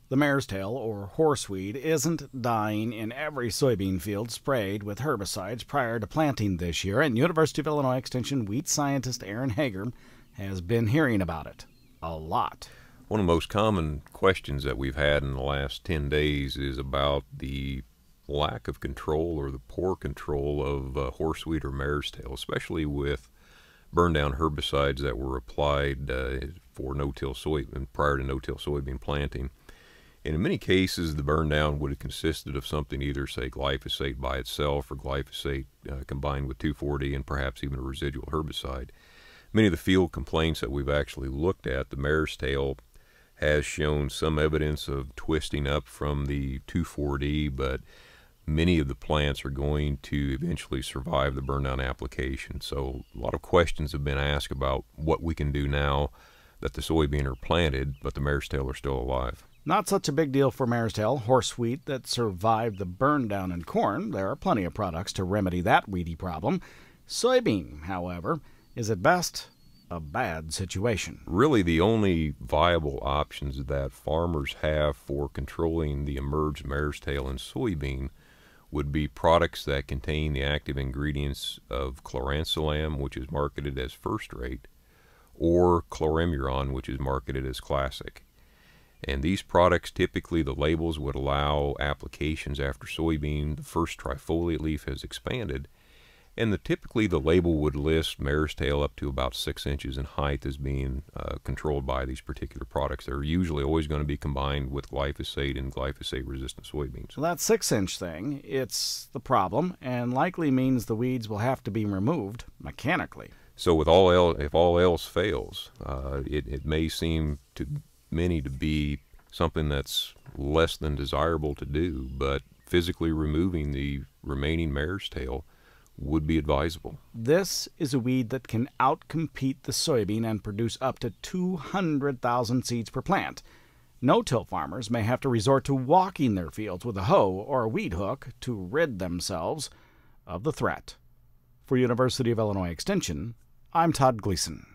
The marestail, or horseweed, isn't dying in every soybean field sprayed with herbicides prior to planting this year, and University of Illinois Extension wheat scientist Aaron Hager has been hearing about it a lot. One of the most common questions that we've had in the last 10 days is about the lack of control or the poor control of horseweed or marestail, especially with burndown herbicides that were applied for no-till soybean prior to no-till soybean planting. And in many cases, the burndown would have consisted of something either, say, glyphosate by itself or glyphosate combined with 2,4-D and perhaps even a residual herbicide. Many of the field complaints that we've actually looked at, the marestail has shown some evidence of twisting up from the 2,4-D, but many of the plants are going to eventually survive the burndown application. So a lot of questions have been asked about what we can do now that the soybean are planted, but the marestail are still alive. Not such a big deal for marestail, horseweed that survived the burndown in corn. There are plenty of products to remedy that weedy problem. Soybean, however, is at best a bad situation. Really, the only viable options that farmers have for controlling the emerged marestail in soybean would be products that contain the active ingredients of chloranthalam, which is marketed as first rate, or chlorimuron, which is marketed as classic. And these products, typically the labels would allow applications after soybean, the first trifoliate leaf has expanded, and typically the label would list marestail up to about 6 inches in height as being controlled by these particular products. They're usually always going to be combined with glyphosate and glyphosate-resistant soybeans. So that 6-inch thing, it's the problem, and likely means the weeds will have to be removed mechanically. So with if all else fails, it may seem to many to be something that's less than desirable to do, but physically removing the remaining marestail would be advisable. This is a weed that can outcompete the soybean and produce up to 200,000 seeds per plant. No-till farmers may have to resort to walking their fields with a hoe or a weed hook to rid themselves of the threat. For University of Illinois Extension, I'm Todd Gleason.